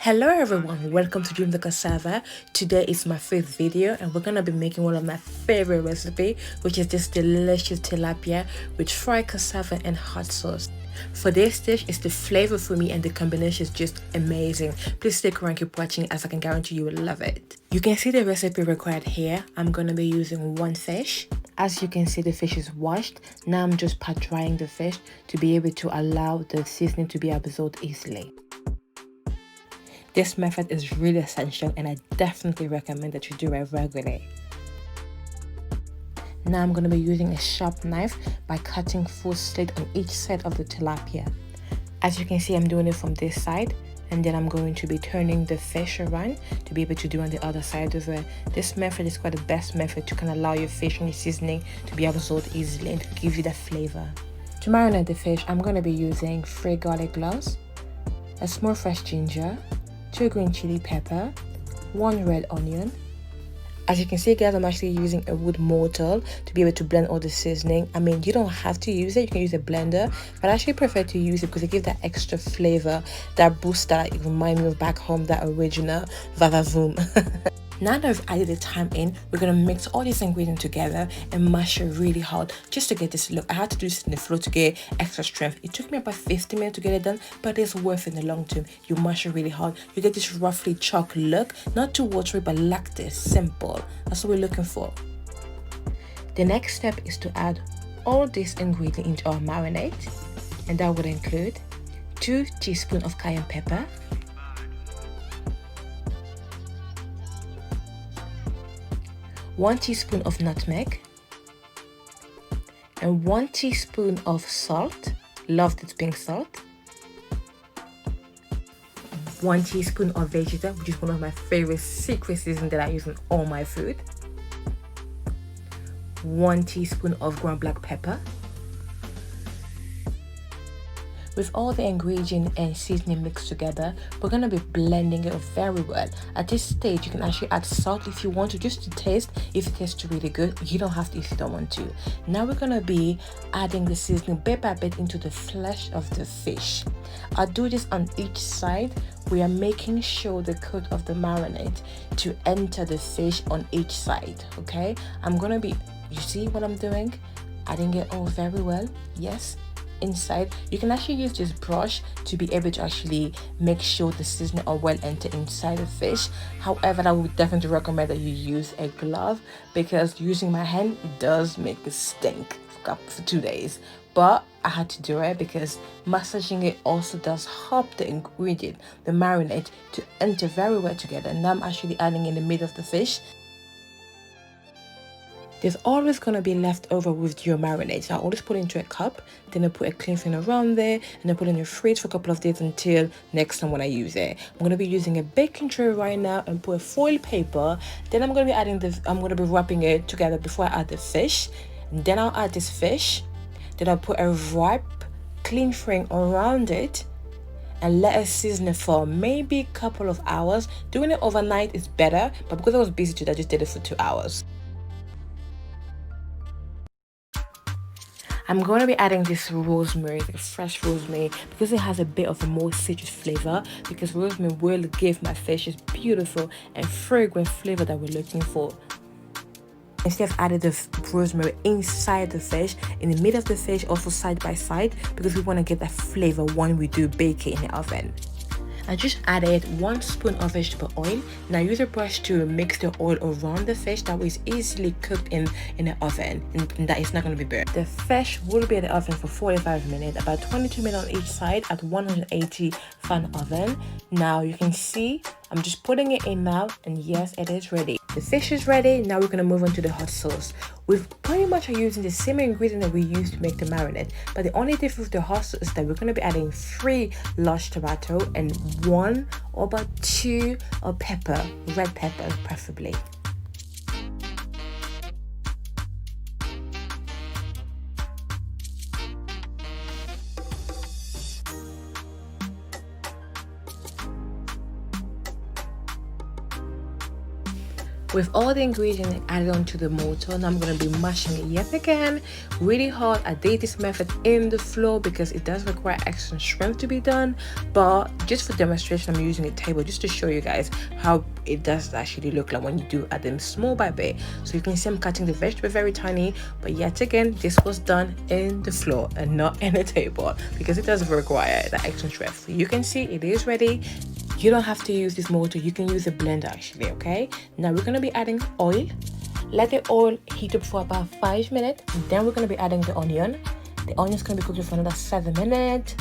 Hello everyone, welcome to Dreamsofcassava. Today is my fifth video and we're gonna be making one of my favorite recipe, which is this delicious tilapia with fried cassava and hot sauce. For this dish, it's the flavor for me and the combination is just amazing. Please stick around, keep watching as I can guarantee you will love it. You can see the recipe required here. I'm gonna be using one fish. As you can see, the fish is washed. Now I'm just pat drying the fish to be able to allow the seasoning to be absorbed easily. This method is really essential and I definitely recommend that you do it regularly. Now I'm going to be using a sharp knife by cutting full slit on each side of the tilapia. As you can see, I'm doing it from this side and then I'm going to be turning the fish around to be able to do on the other side of it. This method is quite the best method to kind of allow your fish and your seasoning to be absorbed easily and to give you that flavor. To marinate the fish, I'm going to be using 3 garlic cloves, a small fresh ginger, 2 green chili pepper, 1 red onion. As you can see guys, I'm actually using a wood mortar to be able to blend all the seasoning. I mean, you don't have to use it, you can use a blender, but I actually prefer to use it because it gives that extra flavor, that boost that it reminds me of back home, that original vavavoom. Now that we've added the thyme in, we're going to mix all these ingredients together and mash it really hard just to get this look. I had to do this in the flour to get extra strength. It took me about 50 minutes to get it done, but it's worth it in the long term. You mash it really hard. You get this roughly chalk look, not too watery, but like this, simple. That's what we're looking for. The next step is to add all these ingredients into our marinade, and that would include 2 teaspoons of cayenne pepper, 1 teaspoon of nutmeg, and 1 teaspoon of salt, love this pink salt, 1 teaspoon of vegeta, which is one of my favorite secret seasonings that I use in all my food, 1 teaspoon of ground black pepper. With all the ingredient and seasoning mixed together, we're going to be blending it very well. At this stage, you can actually add salt if you want to, just to taste. If it tastes really good, you don't have to if you don't want to. Now we're going to be adding the seasoning bit by bit into the flesh of the fish. I'll do this on each side. We are making sure the coat of the marinade to enter the fish on each side, okay? I'm going to be, you see what I'm doing? Adding it all very well, yes. Inside, you can actually use this brush to be able to actually make sure the seasoning are well entered inside the fish. However, I would definitely recommend that you use a glove because using my hand does make it stink for 2 days. But I had to do it because massaging it also does help the ingredient, the marinade, to enter very well together. Now I'm actually adding in the middle of the fish. There's always going to be leftover with your marinade. So I always put it into a cup, then I put a clean thing around there, and I put it in the fridge for a couple of days until next time when I use it. I'm going to be using a baking tray right now and put a foil paper. Then I'm going to be adding I'm going to be wrapping it together before I add the fish. And then I'll add this fish. Then I'll put a wrap, clean thing around it and let it season it for maybe a couple of hours. Doing it overnight is better, but because I was busy today, I just did it for 2 hours. I'm going to be adding this rosemary, like fresh rosemary, because it has a bit of a more citrus flavor, because rosemary will give my fish this beautiful and fragrant flavor that we're looking for. Instead, I've added the rosemary inside the fish, in the middle of the fish, also side by side, because we want to get that flavor when we do bake it in the oven. I just added 1 spoon of vegetable oil. Now use a brush to mix the oil around the fish. That way it's easily cooked in the oven and that it's not going to be burnt. The fish will be in the oven for 45 minutes, about 22 minutes on each side at 180 fan oven. Now you can see I'm just putting it in now, and yes, it is ready. The fish is ready. Now we're going to move on to the hot sauce. We pretty much are using the same ingredient that we used to make the marinade, but the only difference with the hot sauce is that we're going to be adding 3 large tomato and 1 or about 2 of pepper, red pepper preferably. With all the ingredients added onto the mortar, now I'm going to be mashing it yet again, really hard. I did this method in the floor because it does require extra strength to be done, but just for demonstration I'm using a table just to show you guys how it does actually look like when you do add them small by bit. So you can see I'm cutting the vegetable very tiny, but yet again this was done in the floor and not in a table because it does require that extra strength. You can see it is ready. You don't have to use this mortar, you can use a blender actually. Okay, now we're going to be adding oil. Let the oil heat up for about 5 minutes. Then we're going to be adding the onion. The onion is going to be cooking for another 7 minutes.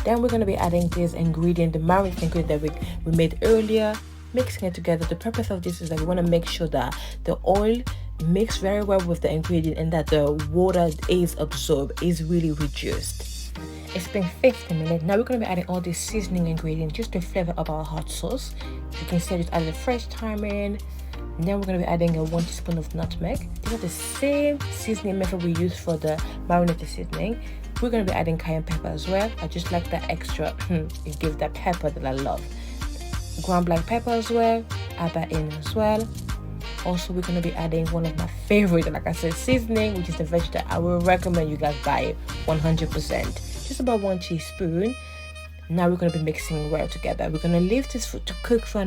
Then we're going to be adding this ingredient, the marinade ingredient that we made earlier, mixing it together. The purpose of this is that we want to make sure that the oil mixes very well with the ingredient and that the water is absorbed, is really reduced. It's been 15 minutes. Now we're going to be adding all these seasoning ingredients just to flavor up our hot sauce. You can see I just added a fresh thyme in. And then we're going to be adding a 1 teaspoon of nutmeg. These are the same seasoning method we use for the marinated seasoning. We're going to be adding cayenne pepper as well. I just like that extra, it gives that pepper that I love. Ground black pepper as well, add that in as well. Also, we're going to be adding one of my favorite, like I said, seasoning, which is the vegetable. I will recommend you guys buy it 100%. Just about 1 teaspoon. Now we're going to be mixing well together. We're going to leave this food to cook for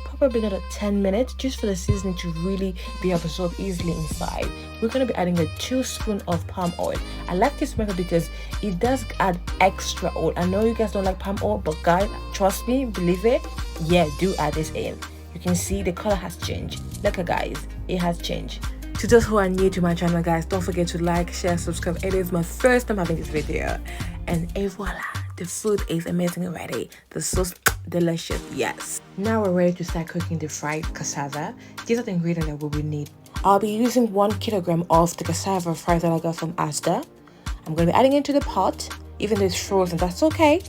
probably another 10 minutes, just for the seasoning to really be absorbed easily inside. We're going to be adding a 2 spoons of palm oil. I like this method because it does add extra oil. I know you guys don't like palm oil, but guys, trust me, believe it, yeah, do add this in. You can see the color has changed. Look at guys, it has changed. To those who are new to my channel, guys, don't forget to like, share, subscribe. It is my first time having this video, and voila, the food is amazing already. The sauce delicious. Yes, now we're ready to start cooking the fried cassava. These are the ingredients that we will need. I'll be using 1 kilogram of the cassava fried that I got from Asda. I'm going to be adding it into the pot, even though it's frozen, that's okay.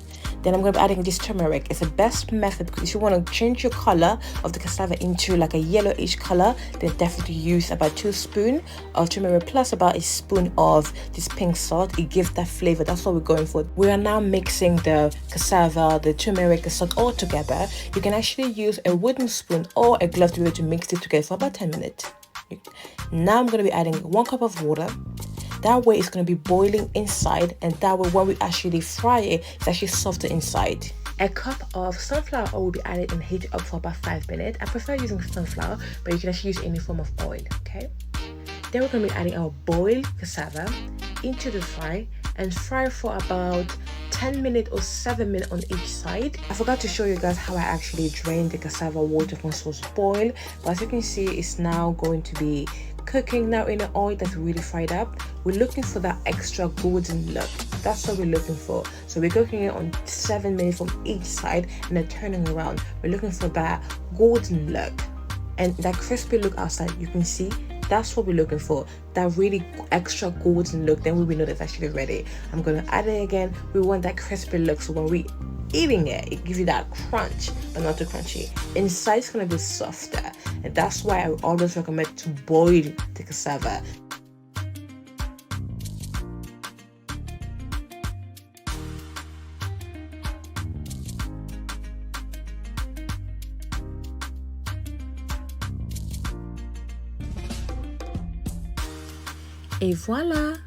Then I'm going to be adding this turmeric. It's the best method because if you want to change your color of the cassava into like a yellowish color, then definitely use about 2 spoons of turmeric plus about a spoon of this pink salt. It gives that flavor. That's what we're going for. We are now mixing the cassava, the turmeric, the salt all together. You can actually use a wooden spoon or a glove to be able to mix it together for about 10 minutes. Now I'm going to be adding 1 cup of water. That way it's going to be boiling inside, and that way when we actually fry it, it's actually softer inside. A cup of sunflower oil will be added and heated up for about 5 minutes. I prefer using sunflower, but you can actually use any form of oil, okay? Then we're going to be adding our boiled cassava into the fry and fry for about 10 minutes or 7 minutes on each side. I forgot to show you guys how I actually drain the cassava water once it was boiled, but as you can see, it's now going to be cooking now in an oil that's really fried up. We're looking for that extra golden look. That's what we're looking for. So we're cooking it on 7 minutes from each side and then turning around. We're looking for that golden look and that crispy look outside. You can see that's what we're looking for, that really extra golden look. Then we will know that's actually ready. I'm going to add it again. We want that crispy look, so when we eating it, it gives you that crunch, but not too crunchy. Inside it's going to be softer, and that's why I always recommend to boil the cassava. Et voila,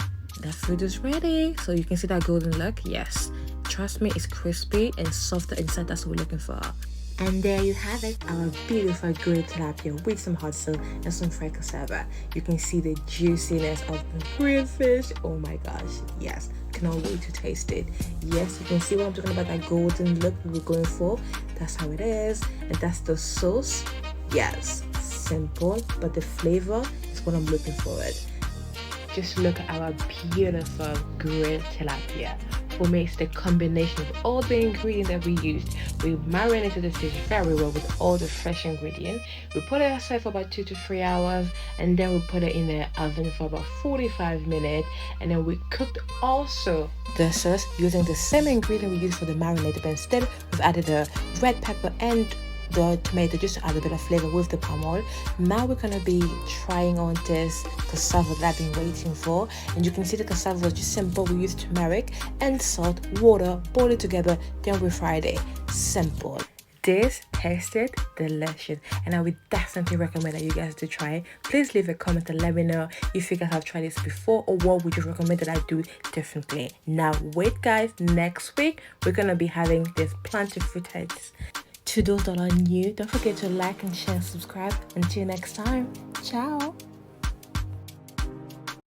the food is ready. So you can see that golden look. Yes, trust me, it's crispy and softer inside. That's what we're looking for. And there you have it, our beautiful grilled tilapia with some hot sauce and some fried cassava. You can see the juiciness of the grilled fish. Oh my gosh, yes, cannot wait to taste it. Yes, you can see what I'm talking about, that golden look we were going for. That's how it is, and that's the sauce. Yes, simple, but the flavor is what I'm looking for. Just look at our beautiful grilled tilapia. For me, it's the combination of all the ingredients that we used. We marinated the fish very well with all the fresh ingredients. We put it aside for about 2 to 3 hours, and then we put it in the oven for about 45 minutes, and then we cooked also the sauce using the same ingredient we used for the marinade, but instead we've added the red pepper and the tomato just to add a bit of flavor with the palm oil. Now we're gonna be trying on this cassava that I've been waiting for, and you can see the cassava was just simple. We used turmeric and salt, water, boil it together, then we fried it. Simple. This tasted delicious, and I would definitely recommend that you guys to try it. Please leave a comment and let me know if you guys have tried this before, or what would you recommend that I do differently. Now wait guys, next week we're gonna be having this plantain fritters. To those that are new, don't forget to like and share and subscribe. Until next time, ciao.